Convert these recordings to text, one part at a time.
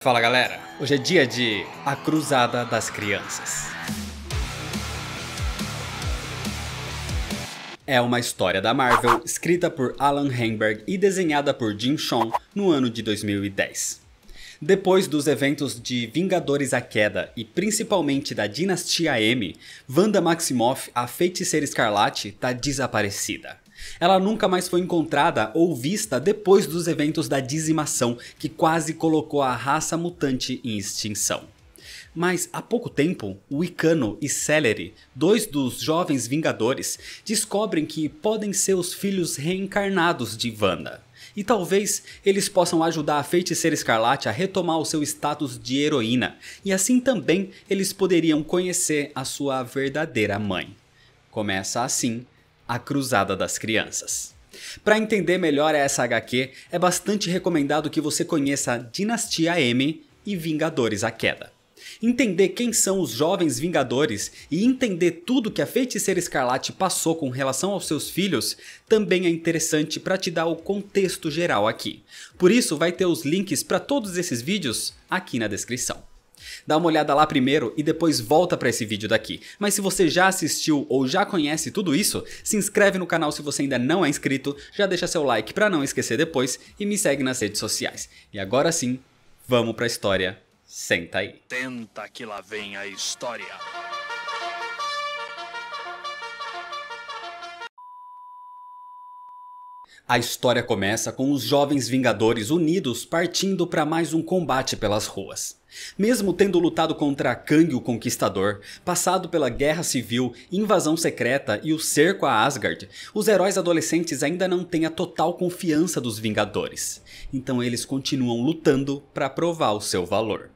Fala galera, hoje é dia de A Cruzada das Crianças. É uma história da Marvel, escrita por Alan Heinberg e desenhada por Jim Cheung no ano de 2010. Depois dos eventos de Vingadores A Queda e principalmente da Dinastia M, Wanda Maximoff, a Feiticeira Escarlate, está desaparecida. Ela nunca mais foi encontrada ou vista depois dos eventos da dizimação que quase colocou a raça mutante em extinção. Mas há pouco tempo, Wiccan e Celery, dois dos jovens Vingadores, descobrem que podem ser os filhos reencarnados de Wanda. E talvez eles possam ajudar a Feiticeira Escarlate a retomar o seu status de heroína, e assim também eles poderiam conhecer a sua verdadeira mãe. Começa assim A Cruzada das Crianças. Para entender melhor essa HQ, é bastante recomendado que você conheça Dinastia M e Vingadores A Queda. Entender quem são os jovens Vingadores e entender tudo que a Feiticeira Escarlate passou com relação aos seus filhos também é interessante para te dar o contexto geral aqui. Por isso vai ter os links para todos esses vídeos aqui na descrição. Dá uma olhada lá primeiro e depois volta para esse vídeo daqui. Mas se você já assistiu ou já conhece tudo isso, se inscreve no canal se você ainda não é inscrito, já deixa seu like para não esquecer depois e me segue nas redes sociais. E agora sim, vamos para a história. Senta aí. Senta que lá vem a história. A história começa com os jovens Vingadores unidos partindo para mais um combate pelas ruas. Mesmo tendo lutado contra Kang o Conquistador, passado pela Guerra Civil, Invasão Secreta e o cerco a Asgard, os heróis adolescentes ainda não têm a total confiança dos Vingadores. Então eles continuam lutando para provar o seu valor.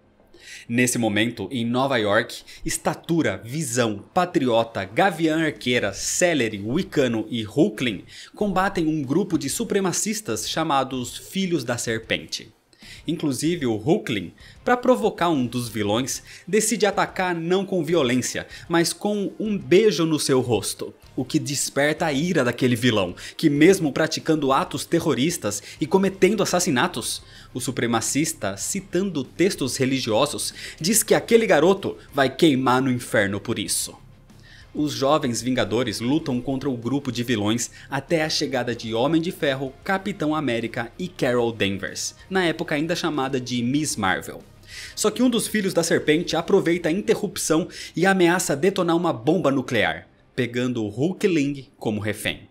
Nesse momento, em Nova York, Estatura, Visão, Patriota, Gavião Arqueira, Celery, Wiccan e Hulkling combatem um grupo de supremacistas chamados Filhos da Serpente. Inclusive o Hulkling, para provocar um dos vilões, decide atacar não com violência, mas com um beijo no seu rosto. O que desperta a ira daquele vilão, que mesmo praticando atos terroristas e cometendo assassinatos, o supremacista, citando textos religiosos, diz que aquele garoto vai queimar no inferno por isso. Os jovens Vingadores lutam contra o grupo de vilões até a chegada de Homem de Ferro, Capitão América e Carol Danvers, na época ainda chamada de Miss Marvel. Só que um dos Filhos da Serpente aproveita a interrupção e ameaça detonar uma bomba nuclear, pegando o Hulkling como refém.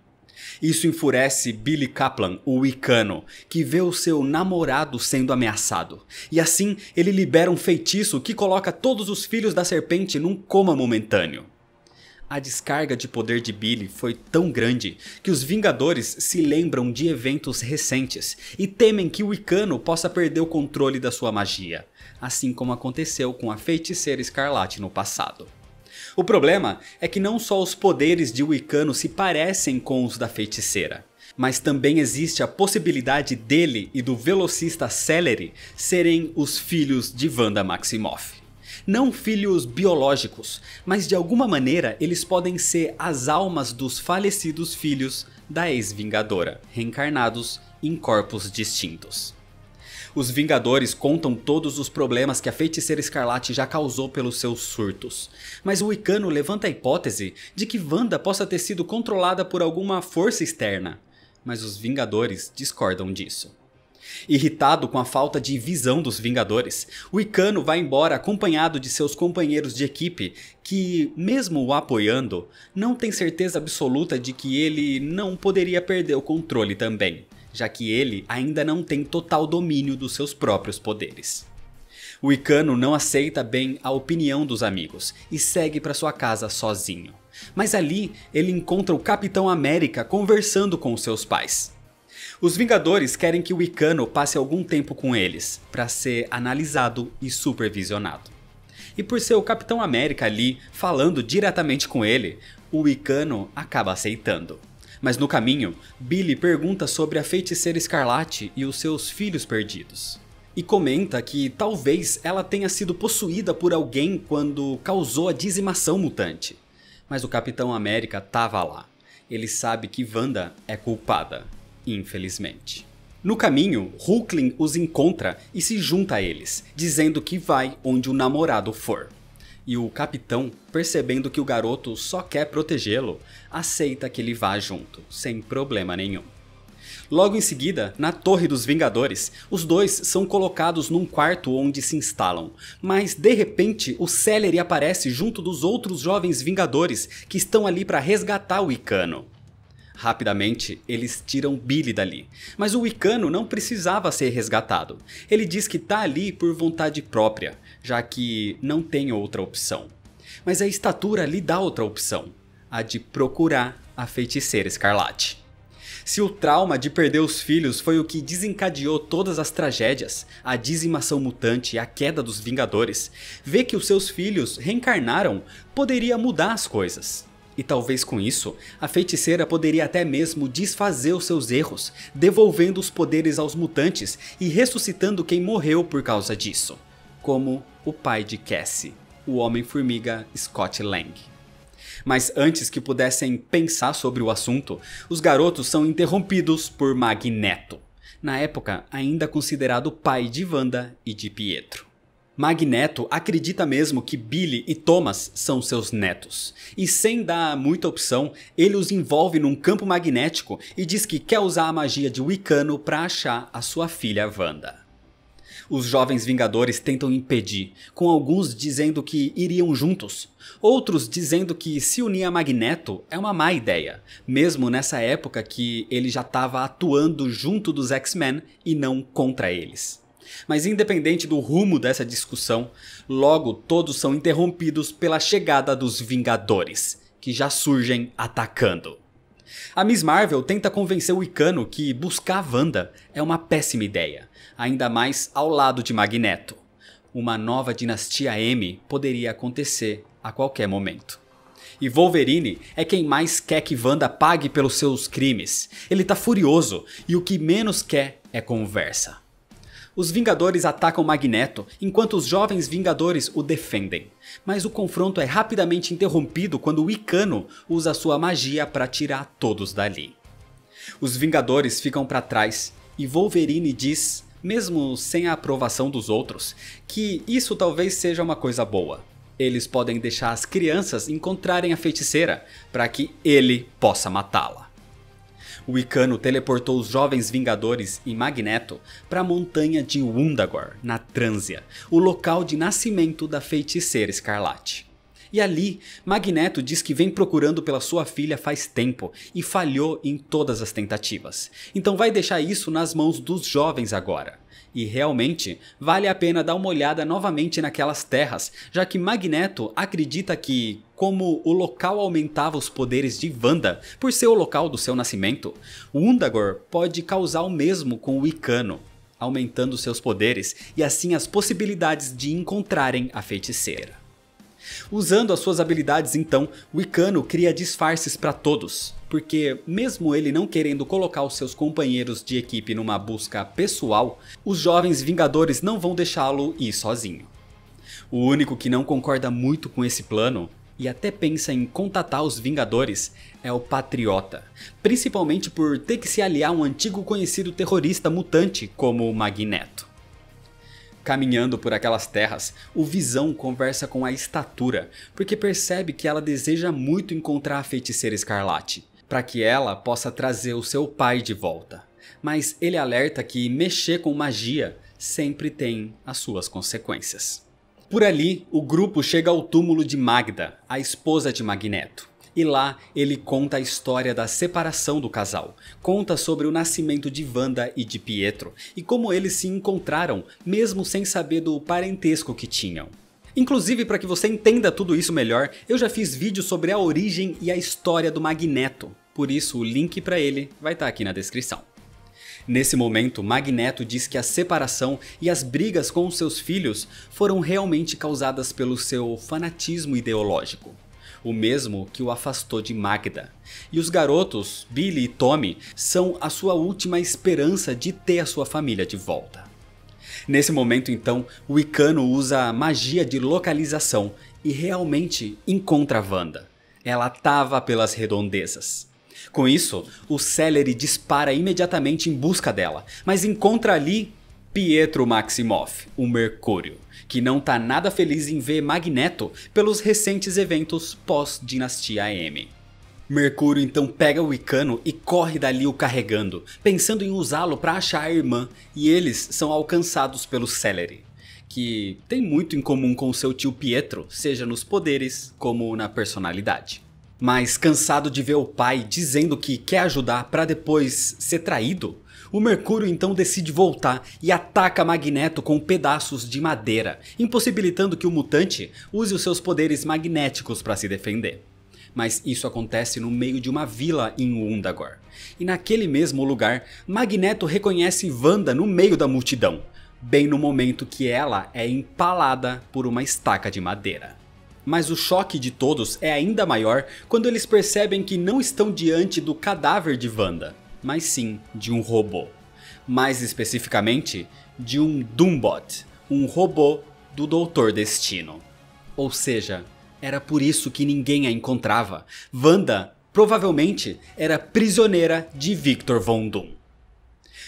Isso enfurece Billy Kaplan, o Wiccan, que vê o seu namorado sendo ameaçado. E assim ele libera um feitiço que coloca todos os Filhos da Serpente num coma momentâneo. A descarga de poder de Billy foi tão grande que os Vingadores se lembram de eventos recentes e temem que o Wiccan possa perder o controle da sua magia, assim como aconteceu com a Feiticeira Escarlate no passado. O problema é que não só os poderes de Wiccan se parecem com os da Feiticeira, mas também existe a possibilidade dele e do velocista Celery serem os filhos de Wanda Maximoff. Não filhos biológicos, mas de alguma maneira eles podem ser as almas dos falecidos filhos da ex-Vingadora, reencarnados em corpos distintos. Os Vingadores contam todos os problemas que a Feiticeira Escarlate já causou pelos seus surtos, mas o Wiccan levanta a hipótese de que Wanda possa ter sido controlada por alguma força externa, mas os Vingadores discordam disso. Irritado com a falta de visão dos Vingadores, Wiccan vai embora acompanhado de seus companheiros de equipe que, mesmo o apoiando, não tem certeza absoluta de que ele não poderia perder o controle também, já que ele ainda não tem total domínio dos seus próprios poderes. Wiccan não aceita bem a opinião dos amigos e segue para sua casa sozinho, mas ali ele encontra o Capitão América conversando com os seus pais. Os Vingadores querem que o Wiccan passe algum tempo com eles, para ser analisado e supervisionado. E por ser o Capitão América ali, falando diretamente com ele, o Wiccan acaba aceitando. Mas no caminho, Billy pergunta sobre a Feiticeira Escarlate e os seus filhos perdidos. E comenta que talvez ela tenha sido possuída por alguém quando causou a dizimação mutante. Mas o Capitão América estava lá. Ele sabe que Wanda é culpada. Infelizmente. No caminho, Hulkling os encontra e se junta a eles, dizendo que vai onde o namorado for. E o capitão, percebendo que o garoto só quer protegê-lo, aceita que ele vá junto, sem problema nenhum. Logo em seguida, na Torre dos Vingadores, os dois são colocados num quarto onde se instalam, mas de repente o Celery aparece junto dos outros jovens Vingadores que estão ali para resgatar o Wicano. Rapidamente, eles tiram Billy dali, mas o Wicano não precisava ser resgatado. Ele diz que tá ali por vontade própria, já que não tem outra opção. Mas a estatura lhe dá outra opção, a de procurar a Feiticeira Escarlate. Se o trauma de perder os filhos foi o que desencadeou todas as tragédias, a dizimação mutante e a queda dos Vingadores, ver que os seus filhos reencarnaram poderia mudar as coisas. E talvez com isso, a feiticeira poderia até mesmo desfazer os seus erros, devolvendo os poderes aos mutantes e ressuscitando quem morreu por causa disso. Como o pai de Cassie, o Homem-Formiga Scott Lang. Mas antes que pudessem pensar sobre o assunto, os garotos são interrompidos por Magneto, na época ainda considerado pai de Wanda e de Pietro. Magneto acredita mesmo que Billy e Thomas são seus netos, e sem dar muita opção, ele os envolve num campo magnético e diz que quer usar a magia de Wicano para achar a sua filha Wanda. Os jovens Vingadores tentam impedir, com alguns dizendo que iriam juntos, outros dizendo que se unir a Magneto é uma má ideia, mesmo nessa época que ele já estava atuando junto dos X-Men e não contra eles. Mas independente do rumo dessa discussão, logo todos são interrompidos pela chegada dos Vingadores, que já surgem atacando. A Miss Marvel tenta convencer o Wicano que buscar Wanda é uma péssima ideia, ainda mais ao lado de Magneto. Uma nova dinastia M poderia acontecer a qualquer momento. E Wolverine é quem mais quer que Wanda pague pelos seus crimes. Ele tá furioso e o que menos quer é conversa. Os Vingadores atacam Magneto, enquanto os jovens Vingadores o defendem. Mas o confronto é rapidamente interrompido quando o Wicano usa sua magia para tirar todos dali. Os Vingadores ficam para trás e Wolverine diz, mesmo sem a aprovação dos outros, que isso talvez seja uma coisa boa. Eles podem deixar as crianças encontrarem a feiticeira para que ele possa matá-la. O Wicano teleportou os jovens Vingadores e Magneto para a montanha de Wundagore, na Trânsia, o local de nascimento da Feiticeira Escarlate. E ali, Magneto diz que vem procurando pela sua filha faz tempo e falhou em todas as tentativas. Então vai deixar isso nas mãos dos jovens agora. E realmente, vale a pena dar uma olhada novamente naquelas terras, já que Magneto acredita que, como o local aumentava os poderes de Wanda por ser o local do seu nascimento, Wundagore pode causar o mesmo com o Wicano, aumentando seus poderes e assim as possibilidades de encontrarem a feiticeira. Usando as suas habilidades então, Wicano cria disfarces para todos, porque mesmo ele não querendo colocar os seus companheiros de equipe numa busca pessoal, os jovens Vingadores não vão deixá-lo ir sozinho. O único que não concorda muito com esse plano, e até pensa em contatar os Vingadores, é o Patriota, principalmente por ter que se aliar a um antigo conhecido terrorista mutante como o Magneto. Caminhando por aquelas terras, o Visão conversa com a Estatura, porque percebe que ela deseja muito encontrar a Feiticeira Escarlate, para que ela possa trazer o seu pai de volta. Mas ele alerta que mexer com magia sempre tem as suas consequências. Por ali, o grupo chega ao túmulo de Magda, a esposa de Magneto. E lá ele conta a história da separação do casal, conta sobre o nascimento de Wanda e de Pietro e como eles se encontraram mesmo sem saber do parentesco que tinham. Inclusive, para que você entenda tudo isso melhor, eu já fiz vídeo sobre a origem e a história do Magneto, por isso o link para ele vai estar aqui na descrição. Nesse momento, Magneto diz que a separação e as brigas com os seus filhos foram realmente causadas pelo seu fanatismo ideológico. O mesmo que o afastou de Magda. E os garotos, Billy e Tommy, são a sua última esperança de ter a sua família de volta. Nesse momento então, o Wicano usa a magia de localização e realmente encontra Wanda. Ela estava pelas redondezas. Com isso, o Celery dispara imediatamente em busca dela, mas encontra ali Pietro Maximoff, o Mercúrio, que não tá nada feliz em ver Magneto pelos recentes eventos pós-Dinastia M. Mercúrio então pega o Wicano e corre dali o carregando, pensando em usá-lo para achar a irmã, e eles são alcançados pelo Celery, que tem muito em comum com seu tio Pietro, seja nos poderes como na personalidade. Mas cansado de ver o pai dizendo que quer ajudar para depois ser traído, o Mercúrio então decide voltar e ataca Magneto com pedaços de madeira, impossibilitando que o mutante use os seus poderes magnéticos para se defender. Mas isso acontece no meio de uma vila em Wundagore. E naquele mesmo lugar, Magneto reconhece Wanda no meio da multidão, bem no momento que ela é empalada por uma estaca de madeira. Mas o choque de todos é ainda maior quando eles percebem que não estão diante do cadáver de Wanda, mas sim de um robô. Mais especificamente, de um Doombot, um robô do Doutor Destino. Ou seja, era por isso que ninguém a encontrava. Wanda, provavelmente, era prisioneira de Victor Von Doom.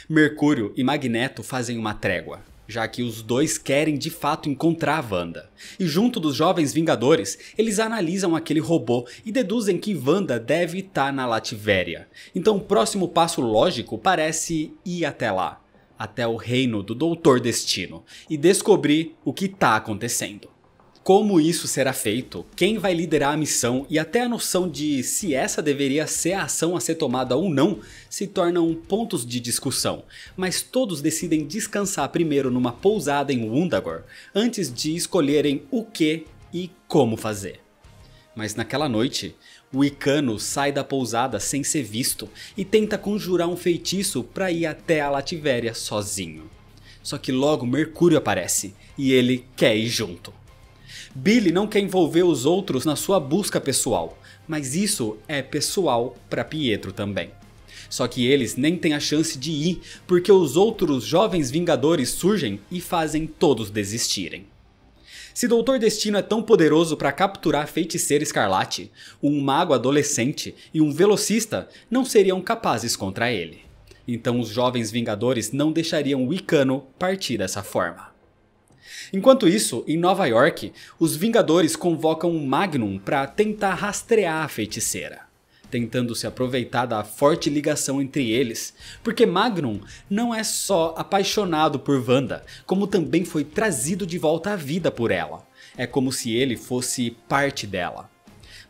Mercúrio e Magneto fazem uma trégua, já que os dois querem de fato encontrar Wanda. E junto dos Jovens Vingadores, eles analisam aquele robô e deduzem que Wanda deve estar na Lativéria. Então o próximo passo lógico parece ir até lá, até o reino do Doutor Destino, e descobrir o que está acontecendo. Como isso será feito, quem vai liderar a missão e até a noção de se essa deveria ser a ação a ser tomada ou não se tornam pontos de discussão, mas todos decidem descansar primeiro numa pousada em Wundagore antes de escolherem o que e como fazer. Mas naquela noite, o Wicano sai da pousada sem ser visto e tenta conjurar um feitiço para ir até a Lativéria sozinho. Só que logo Mercúrio aparece e ele quer ir junto. Billy não quer envolver os outros na sua busca pessoal, mas isso é pessoal para Pietro também. Só que eles nem têm a chance de ir porque os outros Jovens Vingadores surgem e fazem todos desistirem. Se Doutor Destino é tão poderoso para capturar a Feiticeira Escarlate, um mago adolescente e um velocista não seriam capazes contra ele. Então os Jovens Vingadores não deixariam o Wicano partir dessa forma. Enquanto isso, em Nova York, os Vingadores convocam um Magnum para tentar rastrear a feiticeira, tentando se aproveitar da forte ligação entre eles, porque Magnum não é só apaixonado por Wanda, como também foi trazido de volta à vida por ela. É como se ele fosse parte dela.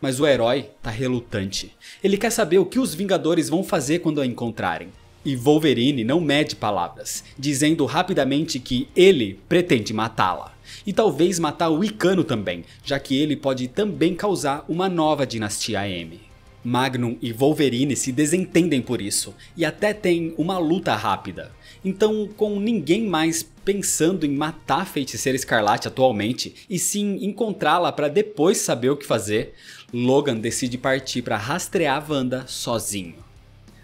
Mas o herói tá relutante. Ele quer saber o que os Vingadores vão fazer quando a encontrarem. E Wolverine não mede palavras, dizendo rapidamente que ele pretende matá-la. E talvez matar o Wicano também, já que ele pode também causar uma nova Dinastia M. Magnum e Wolverine se desentendem por isso, e até tem uma luta rápida. Então, com ninguém mais pensando em matar a Feiticeira Escarlate atualmente, e sim encontrá-la para depois saber o que fazer, Logan decide partir para rastrear Wanda sozinho.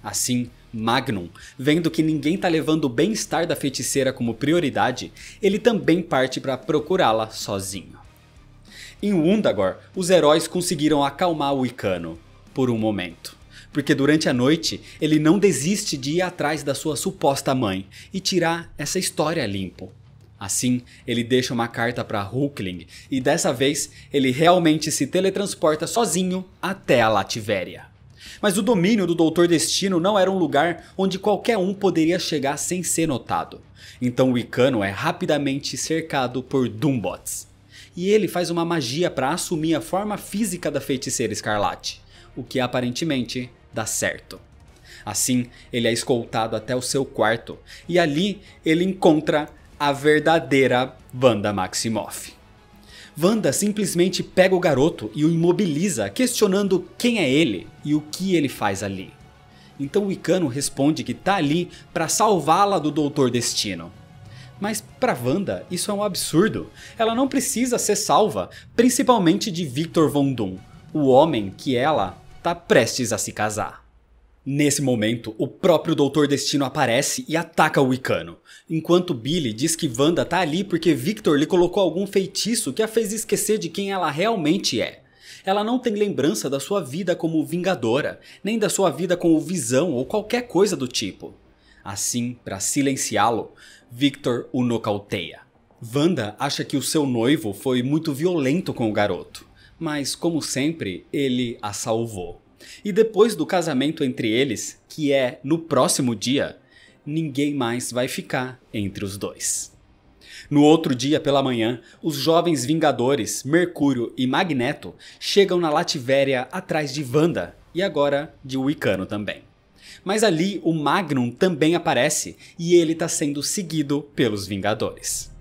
Assim, Magnum, vendo que ninguém tá levando o bem-estar da feiticeira como prioridade, ele também parte para procurá-la sozinho. Em Wundagore, os heróis conseguiram acalmar o Wicano por um momento, porque durante a noite ele não desiste de ir atrás da sua suposta mãe e tirar essa história limpo. Assim, ele deixa uma carta para Hulkling e dessa vez ele realmente se teletransporta sozinho até a Lativéria. Mas o domínio do Doutor Destino não era um lugar onde qualquer um poderia chegar sem ser notado. Então o Wicano é rapidamente cercado por Doombots. E ele faz uma magia para assumir a forma física da Feiticeira Escarlate, o que aparentemente dá certo. Assim, ele é escoltado até o seu quarto, e ali ele encontra a verdadeira Wanda Maximoff. Wanda simplesmente pega o garoto e o imobiliza, questionando quem é ele e o que ele faz ali. Então o Wicano responde que tá ali para salvá-la do Doutor Destino. Mas para Wanda isso é um absurdo, ela não precisa ser salva, principalmente de Victor Von Doom, o homem que ela tá prestes a se casar. Nesse momento, o próprio Doutor Destino aparece e ataca o Wicano, enquanto Billy diz que Wanda tá ali porque Victor lhe colocou algum feitiço que a fez esquecer de quem ela realmente é. Ela não tem lembrança da sua vida como Vingadora, nem da sua vida com o Visão ou qualquer coisa do tipo. Assim, para silenciá-lo, Victor o nocauteia. Wanda acha que o seu noivo foi muito violento com o garoto, mas como sempre, ele a salvou. E depois do casamento entre eles, que é no próximo dia, ninguém mais vai ficar entre os dois. No outro dia pela manhã, os jovens Vingadores, Mercúrio e Magneto, chegam na Lativéria atrás de Wanda e agora de Wicano também. Mas ali o Magnum também aparece e ele está sendo seguido pelos Vingadores.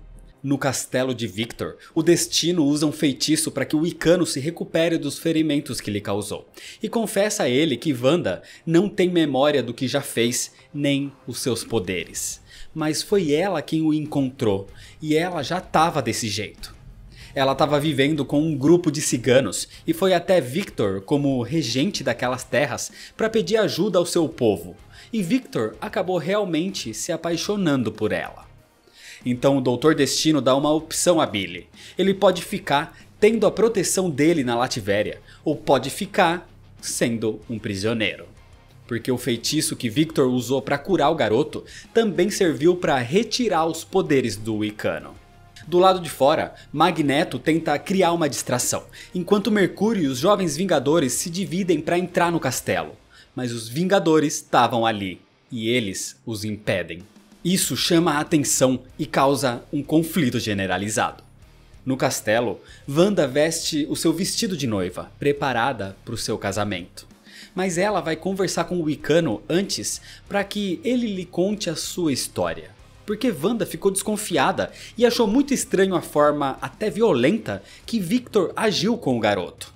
No castelo de Victor, o Destino usa um feitiço para que o Wicano se recupere dos ferimentos que lhe causou. E confessa a ele que Wanda não tem memória do que já fez, nem os seus poderes. Mas foi ela quem o encontrou, e ela já estava desse jeito. Ela estava vivendo com um grupo de ciganos e foi até Victor como regente daquelas terras para pedir ajuda ao seu povo. E Victor acabou realmente se apaixonando por ela. Então o Doutor Destino dá uma opção a Billy. Ele pode ficar tendo a proteção dele na Lativéria, ou pode ficar sendo um prisioneiro. Porque o feitiço que Victor usou para curar o garoto também serviu para retirar os poderes do Wicano. Do lado de fora, Magneto tenta criar uma distração, enquanto Mercúrio e os jovens Vingadores se dividem para entrar no castelo. Mas os Vingadores estavam ali, e eles os impedem. Isso chama a atenção e causa um conflito generalizado. No castelo, Wanda veste o seu vestido de noiva, preparada para o seu casamento. Mas ela vai conversar com o Wicano antes para que ele lhe conte a sua história. Porque Wanda ficou desconfiada e achou muito estranho a forma até violenta que Victor agiu com o garoto.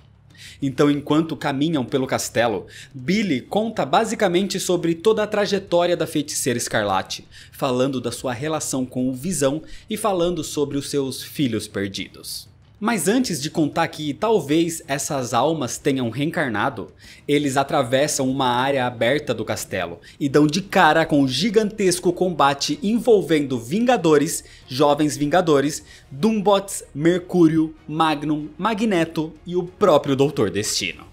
Então, enquanto caminham pelo castelo, Billy conta basicamente sobre toda a trajetória da Feiticeira Escarlate, falando da sua relação com o Visão e falando sobre os seus filhos perdidos. Mas antes de contar que talvez essas almas tenham reencarnado, eles atravessam uma área aberta do castelo e dão de cara com um gigantesco combate envolvendo Vingadores, Jovens Vingadores, Doombots, Mercúrio, Magnum, Magneto e o próprio Doutor Destino.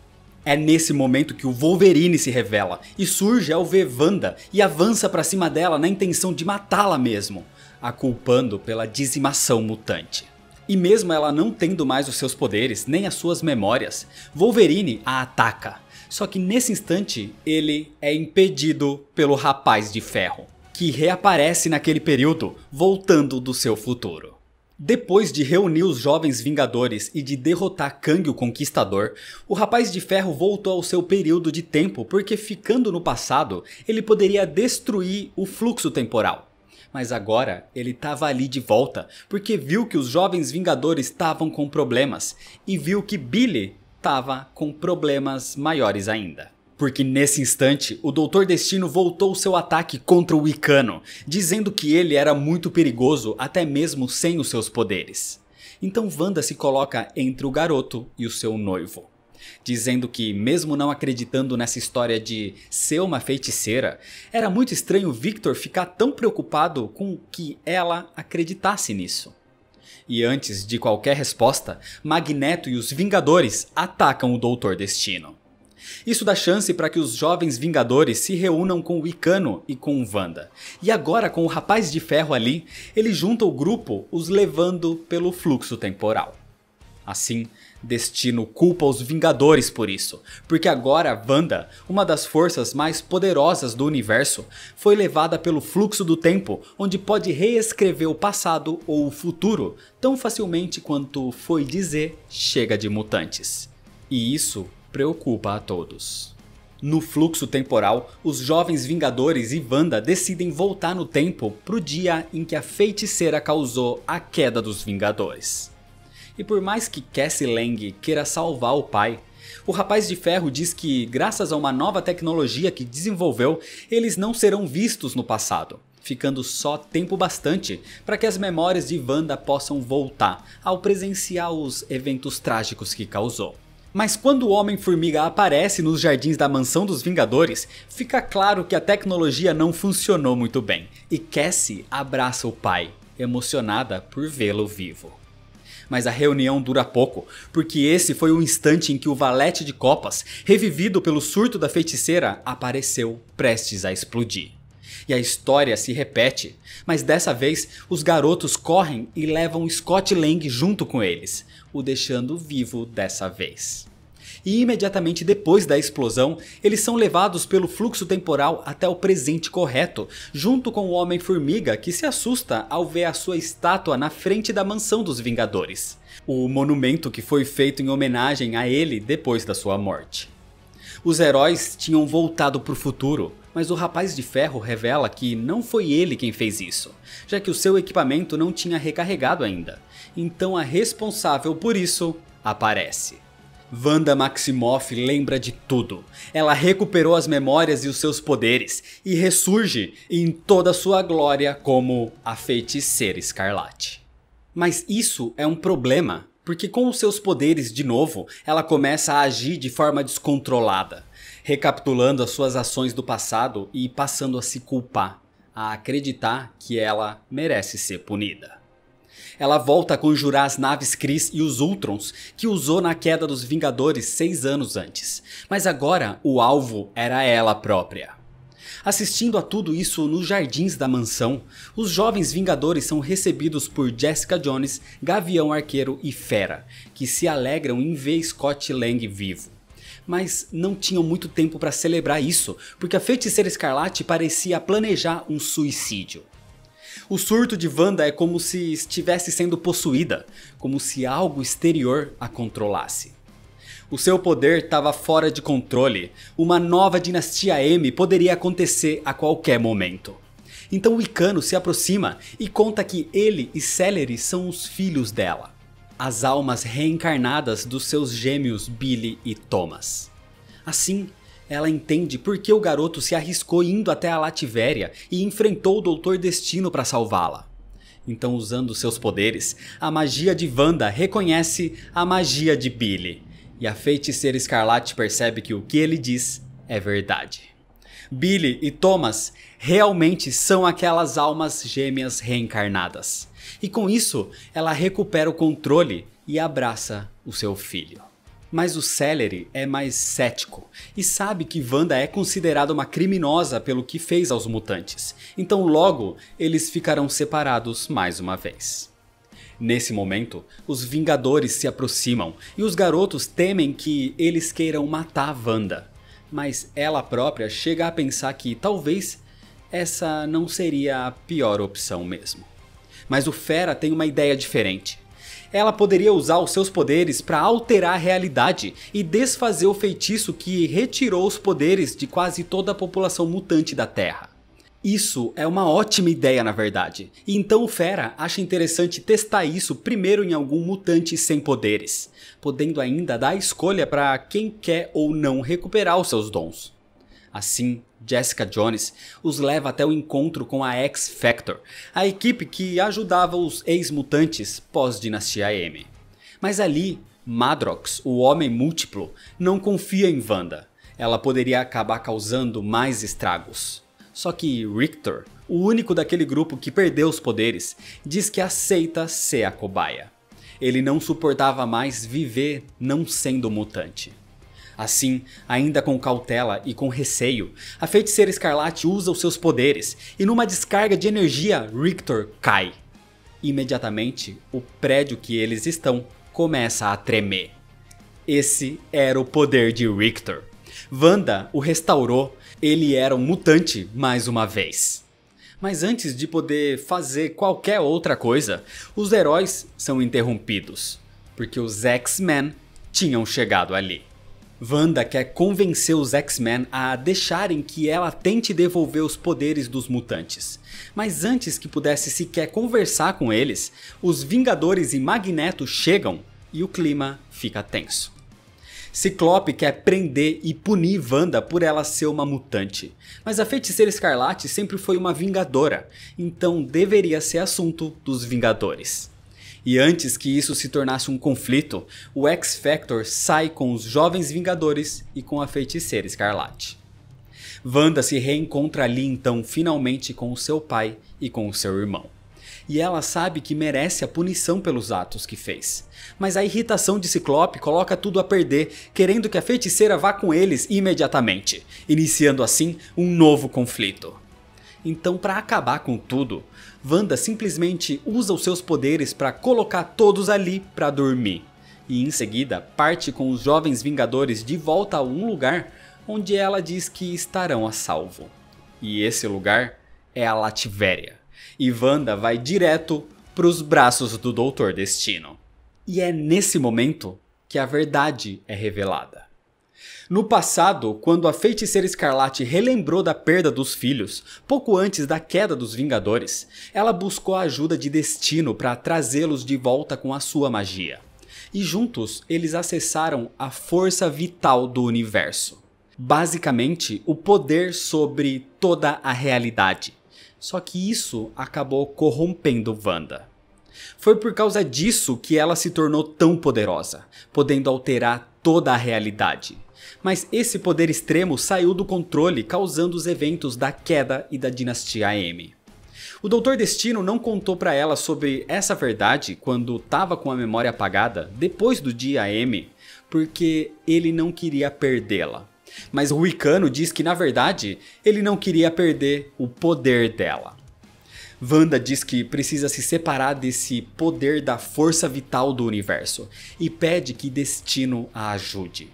É nesse momento que o Wolverine se revela e surge ao ver Wanda e avança pra cima dela na intenção de matá-la mesmo, a culpando pela dizimação mutante. E mesmo ela não tendo mais os seus poderes, nem as suas memórias, Wolverine a ataca. Só que nesse instante, ele é impedido pelo Rapaz de Ferro, que reaparece naquele período, voltando do seu futuro. Depois de reunir os Jovens Vingadores e de derrotar Kang o Conquistador, o Rapaz de Ferro voltou ao seu período de tempo porque, ficando no passado, ele poderia destruir o fluxo temporal. Mas agora ele estava ali de volta, porque viu que os Jovens Vingadores estavam com problemas, e viu que Billy estava com problemas maiores ainda. Porque nesse instante, o Doutor Destino voltou seu ataque contra o Wicano, dizendo que ele era muito perigoso até mesmo sem os seus poderes. Então Wanda se coloca entre o garoto e o seu noivo, dizendo que, mesmo não acreditando nessa história de ser uma feiticeira, era muito estranho Victor ficar tão preocupado com que ela acreditasse nisso. E antes de qualquer resposta, Magneto e os Vingadores atacam o Doutor Destino. Isso dá chance para que os Jovens Vingadores se reúnam com o Wicano e com Wanda. E agora, com o Rapaz de Ferro ali, ele junta o grupo, os levando pelo fluxo temporal. Assim, Destino culpa os Vingadores por isso, porque agora Wanda, uma das forças mais poderosas do universo, foi levada pelo fluxo do tempo, onde pode reescrever o passado ou o futuro tão facilmente quanto foi dizer chega de mutantes. E isso preocupa a todos. No fluxo temporal, os Jovens Vingadores e Wanda decidem voltar no tempo para o dia em que a feiticeira causou a queda dos Vingadores. E por mais que Cassie Lang queira salvar o pai, o Rapaz de Ferro diz que, graças a uma nova tecnologia que desenvolveu, eles não serão vistos no passado, ficando só tempo bastante para que as memórias de Wanda possam voltar ao presenciar os eventos trágicos que causou. Mas quando o Homem-Formiga aparece nos jardins da Mansão dos Vingadores, fica claro que a tecnologia não funcionou muito bem, e Cassie abraça o pai, emocionada por vê-lo vivo. Mas a reunião dura pouco, porque esse foi o instante em que o valete de copas, revivido pelo surto da feiticeira, apareceu prestes a explodir. E a história se repete, mas dessa vez os garotos correm e levam Scott Lang junto com eles, o deixando vivo dessa vez. E imediatamente depois da explosão, eles são levados pelo fluxo temporal até o presente correto, junto com o Homem-Formiga, que se assusta ao ver a sua estátua na frente da mansão dos Vingadores, o monumento que foi feito em homenagem a ele depois da sua morte. Os heróis tinham voltado para o futuro, mas o Rapaz de Ferro revela que não foi ele quem fez isso, já que o seu equipamento não tinha recarregado ainda. Então a responsável por isso aparece. Wanda Maximoff lembra de tudo. Ela recuperou as memórias e os seus poderes e ressurge em toda a sua glória como a Feiticeira Escarlate. Mas isso é um problema, porque com os seus poderes de novo, ela começa a agir de forma descontrolada, recapitulando as suas ações do passado e passando a se culpar, a acreditar que ela merece ser punida. Ela volta a conjurar as naves Kree e os Ultrons que usou na queda dos Vingadores 6 anos antes, mas agora o alvo era ela própria. Assistindo a tudo isso nos jardins da mansão, os jovens Vingadores são recebidos por Jessica Jones, Gavião Arqueiro e Fera, que se alegram em ver Scott Lang vivo. Mas não tinham muito tempo para celebrar isso, porque a Feiticeira Escarlate parecia planejar um suicídio. O surto de Wanda é como se estivesse sendo possuída, como se algo exterior a controlasse. O seu poder estava fora de controle, uma nova dinastia M poderia acontecer a qualquer momento. Então o Icano se aproxima e conta que ele e Celery são os filhos dela, as almas reencarnadas dos seus gêmeos Billy e Thomas. Assim, ela entende por que o garoto se arriscou indo até a Lativéria e enfrentou o Doutor Destino para salvá-la. Então, usando seus poderes, a magia de Wanda reconhece a magia de Billy. E a Feiticeira Escarlate percebe que o que ele diz é verdade. Billy e Thomas realmente são aquelas almas gêmeas reencarnadas. E com isso, ela recupera o controle e abraça o seu filho. Mas o Celery é mais cético e sabe que Wanda é considerada uma criminosa pelo que fez aos mutantes, então logo eles ficarão separados mais uma vez. Nesse momento, os Vingadores se aproximam e os garotos temem que eles queiram matar Wanda, mas ela própria chega a pensar que talvez essa não seria a pior opção mesmo. Mas o Fera tem uma ideia diferente. Ela poderia usar os seus poderes para alterar a realidade e desfazer o feitiço que retirou os poderes de quase toda a população mutante da Terra. Isso é uma ótima ideia na verdade, e então o Fera acha interessante testar isso primeiro em algum mutante sem poderes, podendo ainda dar a escolha para quem quer ou não recuperar os seus dons. Assim, Jessica Jones os leva até o encontro com a X-Factor, a equipe que ajudava os ex-mutantes pós-Dinastia M. Mas ali, Madrox, o Homem Múltiplo, não confia em Wanda. Ela poderia acabar causando mais estragos. Só que Rictor, o único daquele grupo que perdeu os poderes, diz que aceita ser a cobaia. Ele não suportava mais viver não sendo mutante. Assim, ainda com cautela e com receio, a Feiticeira Escarlate usa os seus poderes e numa descarga de energia, Rictor cai. Imediatamente, o prédio que eles estão começa a tremer. Esse era o poder de Rictor. Wanda o restaurou, ele era um mutante mais uma vez. Mas antes de poder fazer qualquer outra coisa, os heróis são interrompidos, porque os X-Men tinham chegado ali. Wanda quer convencer os X-Men a deixarem que ela tente devolver os poderes dos mutantes. Mas antes que pudesse sequer conversar com eles, os Vingadores e Magneto chegam e o clima fica tenso. Ciclope quer prender e punir Wanda por ela ser uma mutante, mas a Feiticeira Escarlate sempre foi uma Vingadora, então deveria ser assunto dos Vingadores. E antes que isso se tornasse um conflito, o X-Factor sai com os Jovens Vingadores e com a Feiticeira Escarlate. Wanda se reencontra ali então finalmente com o seu pai e com o seu irmão. E ela sabe que merece a punição pelos atos que fez. Mas a irritação de Ciclope coloca tudo a perder, querendo que a feiticeira vá com eles imediatamente, iniciando assim um novo conflito. Então, para acabar com tudo, Wanda simplesmente usa os seus poderes para colocar todos ali para dormir. E em seguida parte com os jovens Vingadores de volta a um lugar onde ela diz que estarão a salvo. E esse lugar é a Lativéria. E Wanda vai direto para os braços do Doutor Destino. E é nesse momento que a verdade é revelada. No passado, quando a Feiticeira Escarlate relembrou da perda dos filhos, pouco antes da queda dos Vingadores, ela buscou a ajuda de Destino para trazê-los de volta com a sua magia. E juntos eles acessaram a força vital do universo. Basicamente, o poder sobre toda a realidade. Só que isso acabou corrompendo Wanda. Foi por causa disso que ela se tornou tão poderosa, podendo alterar toda a realidade. Mas esse poder extremo saiu do controle, causando os eventos da queda e da dinastia M. O Doutor Destino não contou para ela sobre essa verdade quando estava com a memória apagada depois do dia M, porque ele não queria perdê-la. Mas o Wicano diz que na verdade ele não queria perder o poder dela. Wanda diz que precisa se separar desse poder da força vital do universo e pede que Destino a ajude.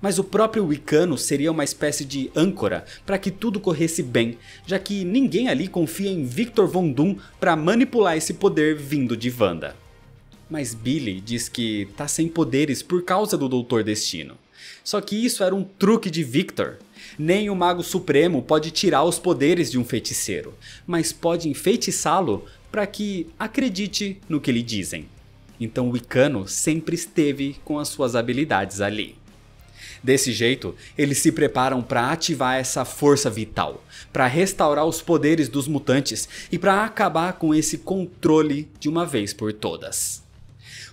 Mas o próprio Wicano seria uma espécie de âncora para que tudo corresse bem, já que ninguém ali confia em Victor Von Doom para manipular esse poder vindo de Wanda. Mas Billy diz que tá sem poderes por causa do Doutor Destino. Só que isso era um truque de Victor. Nem o Mago Supremo pode tirar os poderes de um feiticeiro, mas pode enfeitiçá-lo para que acredite no que lhe dizem. Então o Wicano sempre esteve com as suas habilidades ali. Desse jeito, eles se preparam para ativar essa força vital, para restaurar os poderes dos mutantes e para acabar com esse controle de uma vez por todas.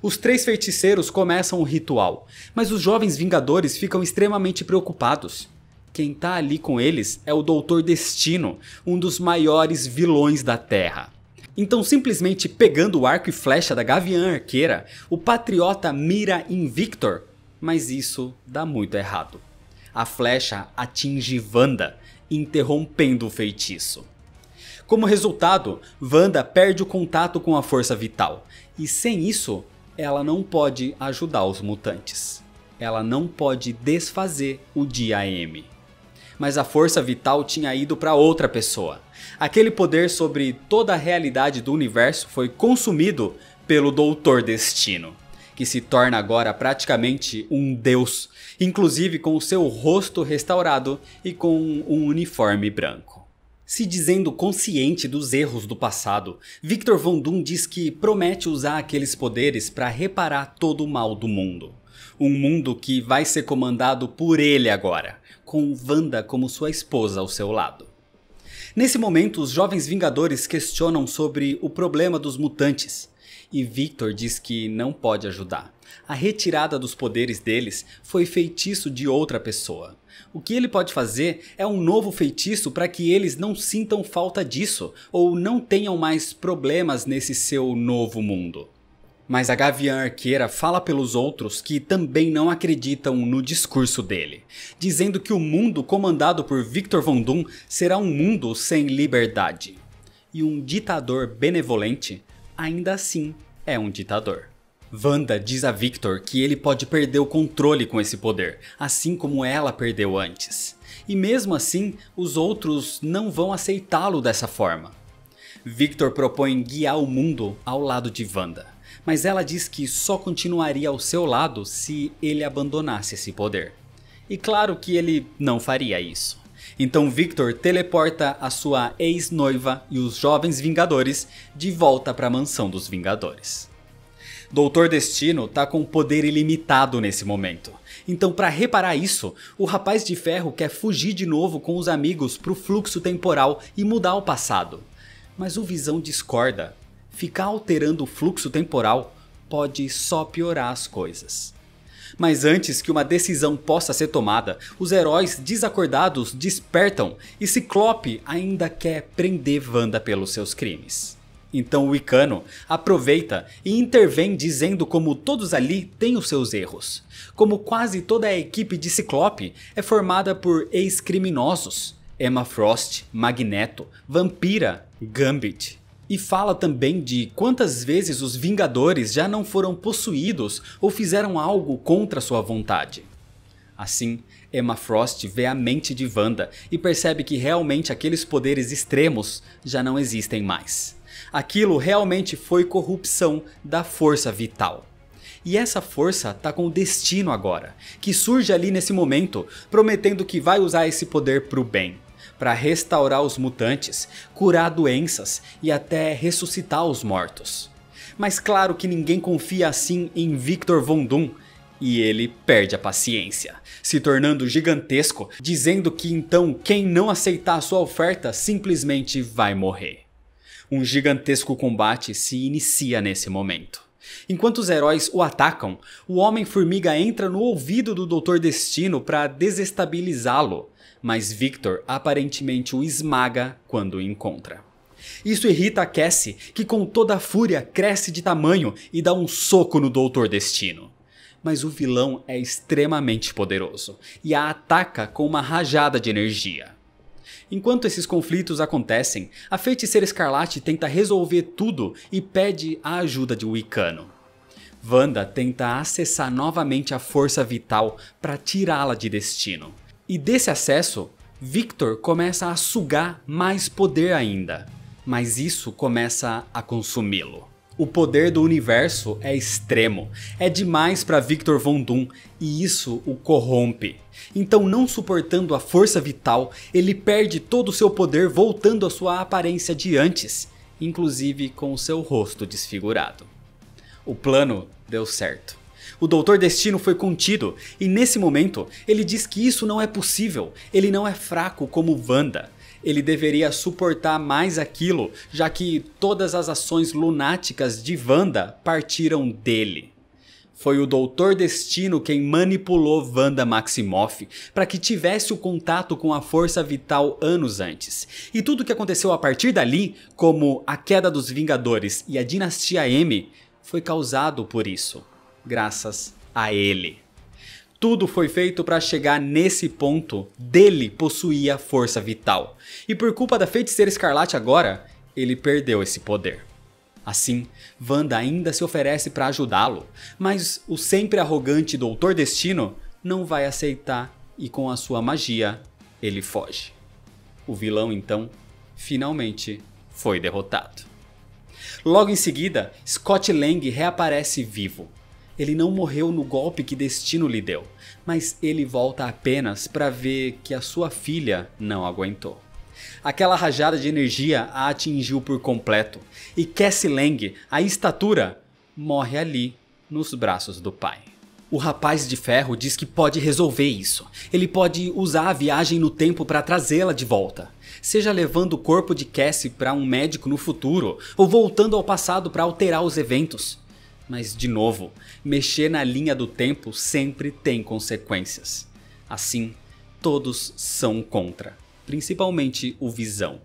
Os três feiticeiros começam o ritual, mas os jovens Vingadores ficam extremamente preocupados. Quem tá ali com eles é o Doutor Destino, um dos maiores vilões da Terra. Então, simplesmente pegando o arco e flecha da Gavião Arqueira, o Patriota mira em Victor, mas isso dá muito errado. A flecha atinge Wanda, interrompendo o feitiço. Como resultado, Wanda perde o contato com a força vital, e sem isso, ela não pode ajudar os mutantes. Ela não pode desfazer o Dia M. Mas a força vital tinha ido para outra pessoa. Aquele poder sobre toda a realidade do universo foi consumido pelo Doutor Destino, que se torna agora praticamente um deus, inclusive com o seu rosto restaurado e com um uniforme branco. Se dizendo consciente dos erros do passado, Victor Von Doom diz que promete usar aqueles poderes para reparar todo o mal do mundo. Um mundo que vai ser comandado por ele agora, com Wanda como sua esposa ao seu lado. Nesse momento, os jovens Vingadores questionam sobre o problema dos mutantes, e Victor diz que não pode ajudar. A retirada dos poderes deles foi feitiço de outra pessoa. O que ele pode fazer é um novo feitiço para que eles não sintam falta disso, ou não tenham mais problemas nesse seu novo mundo. Mas a Gavião Arqueira fala pelos outros que também não acreditam no discurso dele, dizendo que o mundo comandado por Victor Von Doom será um mundo sem liberdade. E um ditador benevolente ainda assim é um ditador. Wanda diz a Victor que ele pode perder o controle com esse poder, assim como ela perdeu antes. E mesmo assim, os outros não vão aceitá-lo dessa forma. Victor propõe guiar o mundo ao lado de Wanda, mas ela diz que só continuaria ao seu lado se ele abandonasse esse poder. E claro que ele não faria isso. Então Victor teleporta a sua ex-noiva e os jovens Vingadores de volta para a mansão dos Vingadores. Doutor Destino tá com poder ilimitado nesse momento. Então, para reparar isso, o Rapaz de Ferro quer fugir de novo com os amigos pro fluxo temporal e mudar o passado. Mas o Visão discorda. Ficar alterando o fluxo temporal pode só piorar as coisas. Mas antes que uma decisão possa ser tomada, os heróis desacordados despertam e Ciclope ainda quer prender Wanda pelos seus crimes. Então o Wicano aproveita e intervém dizendo como todos ali têm os seus erros. Como quase toda a equipe de Ciclope é formada por ex-criminosos. Emma Frost, Magneto, Vampira, Gambit. E fala também de quantas vezes os Vingadores já não foram possuídos ou fizeram algo contra sua vontade. Assim, Emma Frost vê a mente de Wanda e percebe que realmente aqueles poderes extremos já não existem mais. Aquilo realmente foi corrupção da força vital. E essa força tá com o Destino agora, que surge ali nesse momento, prometendo que vai usar esse poder pro bem. Para restaurar os mutantes, curar doenças e até ressuscitar os mortos. Mas claro que ninguém confia assim em Victor Von Doom, e ele perde a paciência, se tornando gigantesco, dizendo que então quem não aceitar a sua oferta simplesmente vai morrer. Um gigantesco combate se inicia nesse momento. Enquanto os heróis o atacam, o Homem-Formiga entra no ouvido do Dr. Destino para desestabilizá-lo, mas Victor aparentemente o esmaga quando o encontra. Isso irrita a Cassie, que com toda a fúria cresce de tamanho e dá um soco no Dr. Destino. Mas o vilão é extremamente poderoso e a ataca com uma rajada de energia. Enquanto esses conflitos acontecem, a Feiticeira Escarlate tenta resolver tudo e pede a ajuda de Wicano. Wanda tenta acessar novamente a força vital para tirá-la de Destino. E desse acesso, Victor começa a sugar mais poder ainda, mas isso começa a consumi-lo. O poder do universo é extremo, é demais para Victor Von Doom e isso o corrompe. Então, não suportando a força vital, ele perde todo o seu poder voltando à sua aparência de antes, inclusive com o seu rosto desfigurado. O plano deu certo. O Dr. Destino foi contido e nesse momento ele diz que isso não é possível, ele não é fraco como Wanda. Ele deveria suportar mais aquilo, já que todas as ações lunáticas de Wanda partiram dele. Foi o Dr. Destino quem manipulou Wanda Maximoff para que tivesse o contato com a força vital anos antes. E tudo o que aconteceu a partir dali, como a queda dos Vingadores e a Dinastia M, foi causado por isso, graças a ele. Tudo foi feito para chegar nesse ponto dele possuir a força vital. E por culpa da Feiticeira Escarlate agora, ele perdeu esse poder. Assim, Wanda ainda se oferece para ajudá-lo, mas o sempre arrogante Dr. Destino não vai aceitar e com a sua magia, ele foge. O vilão então, finalmente, foi derrotado. Logo em seguida, Scott Lang reaparece vivo. Ele não morreu no golpe que Destino lhe deu, mas ele volta apenas para ver que a sua filha não aguentou. Aquela rajada de energia a atingiu por completo e Cassie Lang, a estatura, morre ali nos braços do pai. O Rapaz de Ferro diz que pode resolver isso. Ele pode usar a viagem no tempo para trazê-la de volta. Seja levando o corpo de Cassie para um médico no futuro ou voltando ao passado para alterar os eventos. Mas, de novo, mexer na linha do tempo sempre tem consequências. Assim, todos são contra, principalmente o Visão.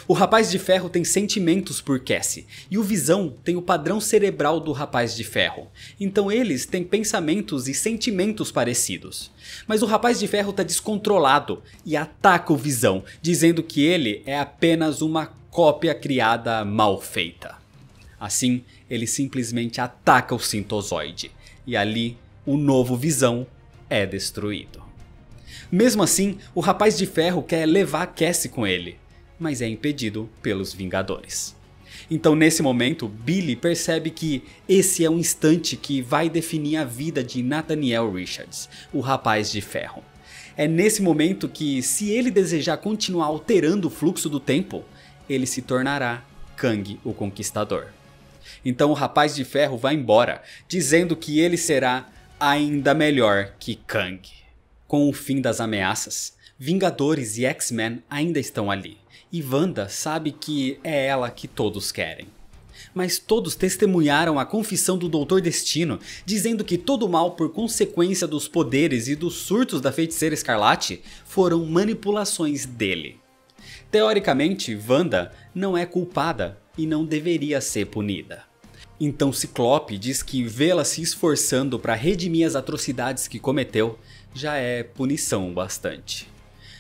O Rapaz de Ferro tem sentimentos por Cassie, e o Visão tem o padrão cerebral do Rapaz de Ferro. Então eles têm pensamentos e sentimentos parecidos. Mas o Rapaz de Ferro está descontrolado e ataca o Visão, dizendo que ele é apenas uma cópia criada mal feita. Assim, ele simplesmente ataca o Sintozoide, e ali o novo Visão é destruído. Mesmo assim, o Rapaz de Ferro quer levar Cassie com ele, mas é impedido pelos Vingadores. Então nesse momento, Billy percebe que esse é um instante que vai definir a vida de Nathaniel Richards, o Rapaz de Ferro. É nesse momento que, se ele desejar continuar alterando o fluxo do tempo, ele se tornará Kang o Conquistador. Então o Rapaz de Ferro vai embora, dizendo que ele será ainda melhor que Kang. Com o fim das ameaças, Vingadores e X-Men ainda estão ali, e Wanda sabe que é ela que todos querem. Mas todos testemunharam a confissão do Dr. Destino, dizendo que todo o mal por consequência dos poderes e dos surtos da Feiticeira Escarlate foram manipulações dele. Teoricamente, Wanda não é culpada, e não deveria ser punida. Então Ciclope diz que vê-la se esforçando para redimir as atrocidades que cometeu já é punição bastante.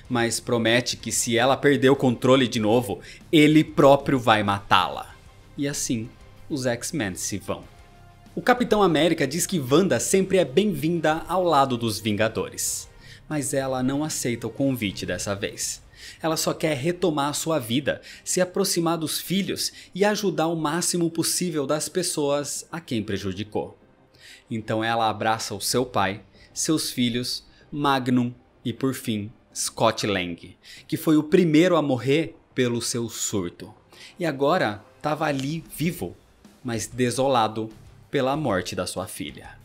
Mas promete que se ela perder o controle de novo, ele próprio vai matá-la. E assim, os X-Men se vão. O Capitão América diz que Wanda sempre é bem-vinda ao lado dos Vingadores. Mas ela não aceita o convite dessa vez. Ela só quer retomar sua vida, se aproximar dos filhos e ajudar o máximo possível das pessoas a quem prejudicou. Então ela abraça o seu pai, seus filhos, Magnum e por fim Scott Lang, que foi o primeiro a morrer pelo seu surto. E agora estava ali vivo, mas desolado pela morte da sua filha.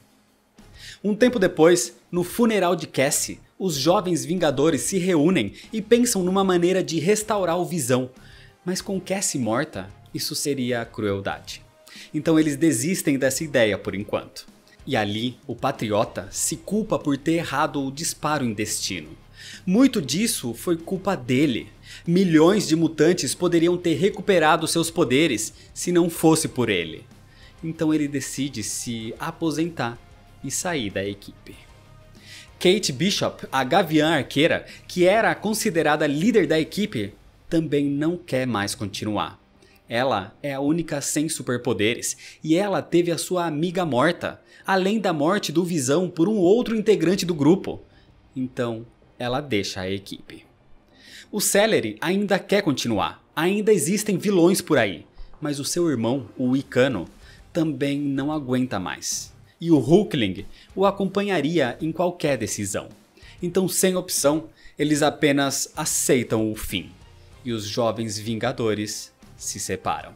Um tempo depois, no funeral de Cassie, os jovens Vingadores se reúnem e pensam numa maneira de restaurar o Visão. Mas com Cassie morta, isso seria crueldade. Então eles desistem dessa ideia por enquanto. E ali, o Patriota se culpa por ter errado o disparo em Destino. Muito disso foi culpa dele. Milhões de mutantes poderiam ter recuperado seus poderes se não fosse por ele. Então ele decide se aposentar e sair da equipe. Kate Bishop, a Gaviã Arqueira, que era considerada líder da equipe, também não quer mais continuar. Ela é a única sem superpoderes e ela teve a sua amiga morta, além da morte do Visão por um outro integrante do grupo. Então ela deixa a equipe. O Celery ainda quer continuar, ainda existem vilões por aí, mas o seu irmão, o Wicano, também não aguenta mais. E o Hulkling o acompanharia em qualquer decisão. Então, sem opção, eles apenas aceitam o fim. E os jovens Vingadores se separam.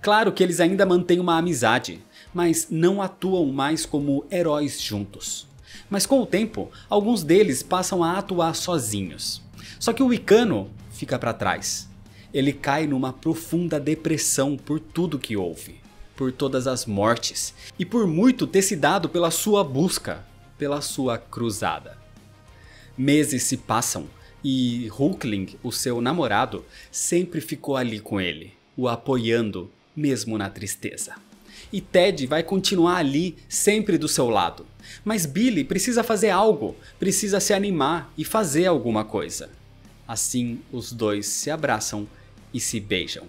Claro que eles ainda mantêm uma amizade, mas não atuam mais como heróis juntos. Mas com o tempo, alguns deles passam a atuar sozinhos. Só que o Wicano fica para trás. Ele cai numa profunda depressão por tudo que houve. Por todas as mortes e por muito ter se dado pela sua busca, pela sua cruzada. Meses se passam e Hulkling, o seu namorado, sempre ficou ali com ele, o apoiando mesmo na tristeza. E Ted vai continuar ali sempre do seu lado, mas Billy precisa fazer algo, precisa se animar e fazer alguma coisa. Assim os dois se abraçam e se beijam.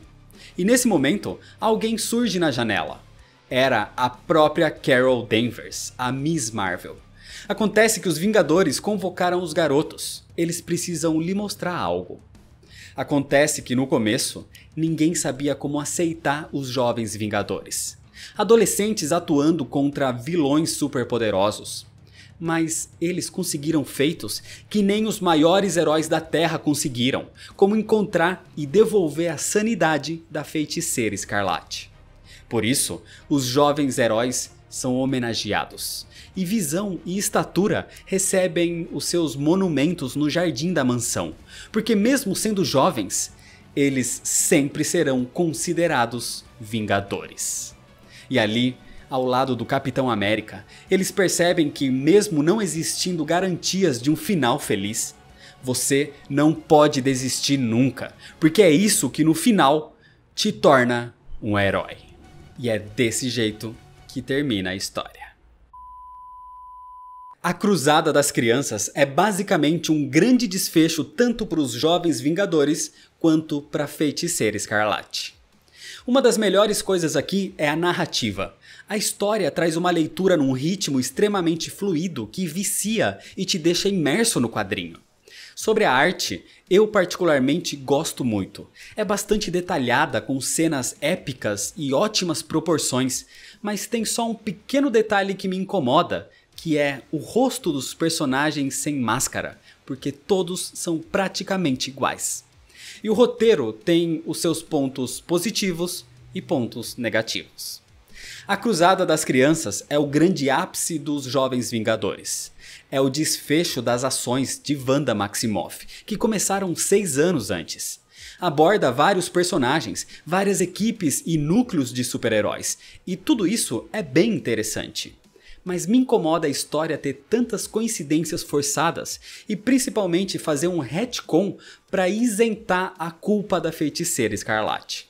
E nesse momento, alguém surge na janela. Era a própria Carol Danvers, a Miss Marvel. Acontece que os Vingadores convocaram os garotos. Eles precisam lhe mostrar algo. Acontece que no começo, ninguém sabia como aceitar os jovens Vingadores. Adolescentes atuando contra vilões superpoderosos. Mas eles conseguiram feitos que nem os maiores heróis da Terra conseguiram, como encontrar e devolver a sanidade da Feiticeira Escarlate. Por isso, os jovens heróis são homenageados, e Visão e Estatura recebem os seus monumentos no jardim da mansão, porque mesmo sendo jovens, eles sempre serão considerados Vingadores. E ali, ao lado do Capitão América, eles percebem que mesmo não existindo garantias de um final feliz, você não pode desistir nunca, porque é isso que no final te torna um herói. E é desse jeito que termina a história. A Cruzada das Crianças é basicamente um grande desfecho tanto para os jovens Vingadores quanto para a Feiticeira Escarlate. Uma das melhores coisas aqui é a narrativa. A história traz uma leitura num ritmo extremamente fluido que vicia e te deixa imerso no quadrinho. Sobre a arte, eu particularmente gosto muito. É bastante detalhada, com cenas épicas e ótimas proporções, mas tem só um pequeno detalhe que me incomoda, que é o rosto dos personagens sem máscara, porque todos são praticamente iguais. E o roteiro tem os seus pontos positivos e pontos negativos. A Cruzada das Crianças é o grande ápice dos Jovens Vingadores. É o desfecho das ações de Wanda Maximoff, que começaram 6 anos antes. Aborda vários personagens, várias equipes e núcleos de super-heróis, e tudo isso é bem interessante. Mas me incomoda a história ter tantas coincidências forçadas e principalmente fazer um retcon para isentar a culpa da Feiticeira Escarlate.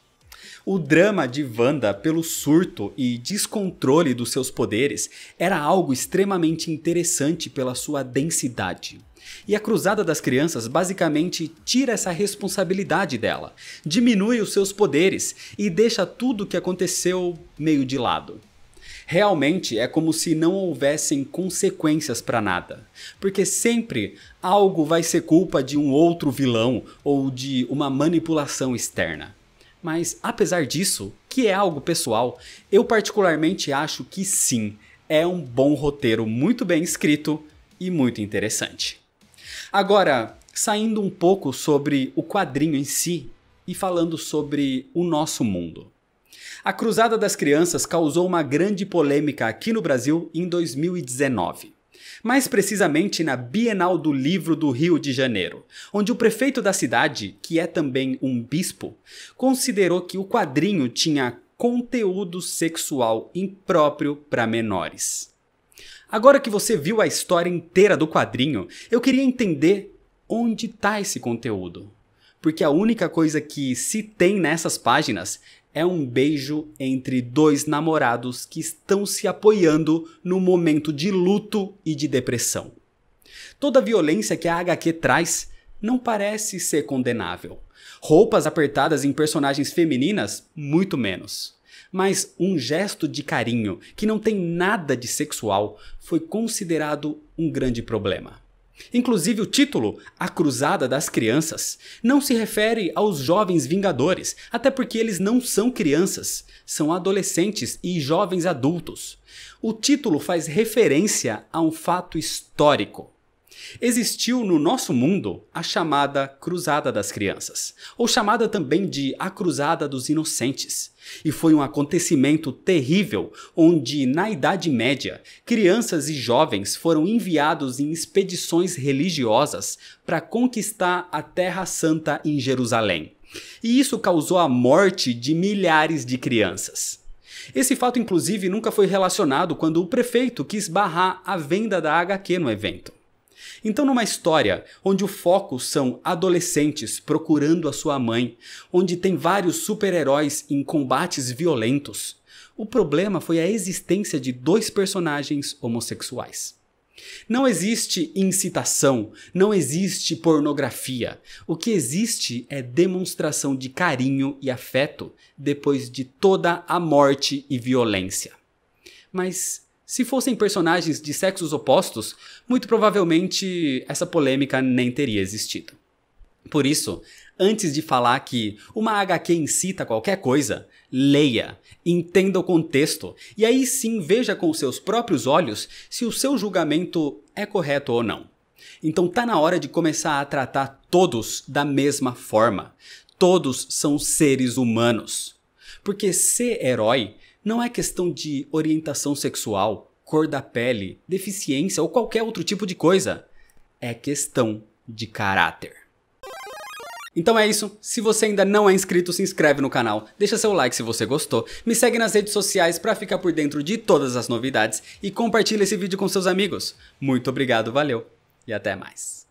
O drama de Wanda pelo surto e descontrole dos seus poderes era algo extremamente interessante pela sua densidade. E a Cruzada das Crianças basicamente tira essa responsabilidade dela, diminui os seus poderes e deixa tudo o que aconteceu meio de lado. Realmente é como se não houvessem consequências para nada, porque sempre algo vai ser culpa de um outro vilão ou de uma manipulação externa. Mas apesar disso, que é algo pessoal, eu particularmente acho que sim, é um bom roteiro muito bem escrito e muito interessante. Agora, saindo um pouco sobre o quadrinho em si e falando sobre o nosso mundo. A Cruzada das Crianças causou uma grande polêmica aqui no Brasil em 2019. Mais precisamente na Bienal do Livro do Rio de Janeiro, onde o prefeito da cidade, que é também um bispo, considerou que o quadrinho tinha conteúdo sexual impróprio para menores. Agora que você viu a história inteira do quadrinho, eu queria entender onde está esse conteúdo. Porque a única coisa que se tem nessas páginas é um beijo entre dois namorados que estão se apoiando no momento de luto e de depressão. Toda a violência que a HQ traz não parece ser condenável. Roupas apertadas em personagens femininas, muito menos. Mas um gesto de carinho que não tem nada de sexual foi considerado um grande problema. Inclusive o título, A Cruzada das Crianças, não se refere aos jovens vingadores, até porque eles não são crianças, são adolescentes e jovens adultos. O título faz referência a um fato histórico. Existiu no nosso mundo a chamada Cruzada das Crianças, ou chamada também de A Cruzada dos Inocentes. E foi um acontecimento terrível, onde na Idade Média, crianças e jovens foram enviados em expedições religiosas para conquistar a Terra Santa em Jerusalém. E isso causou a morte de milhares de crianças. Esse fato inclusive nunca foi relacionado quando o prefeito quis barrar a venda da HQ no evento. Então, numa história onde o foco são adolescentes procurando a sua mãe, onde tem vários super-heróis em combates violentos, o problema foi a existência de dois personagens homossexuais. Não existe incitação, não existe pornografia. O que existe é demonstração de carinho e afeto depois de toda a morte e violência. Mas se fossem personagens de sexos opostos, muito provavelmente essa polêmica nem teria existido. Por isso, antes de falar que uma HQ incita qualquer coisa, leia, entenda o contexto e aí sim veja com os seus próprios olhos se o seu julgamento é correto ou não. Então tá na hora de começar a tratar todos da mesma forma. Todos são seres humanos. Porque ser herói não é questão de orientação sexual, cor da pele, deficiência ou qualquer outro tipo de coisa. É questão de caráter. Então é isso, se você ainda não é inscrito, se inscreve no canal, deixa seu like se você gostou, me segue nas redes sociais para ficar por dentro de todas as novidades e compartilha esse vídeo com seus amigos. Muito obrigado, valeu e até mais.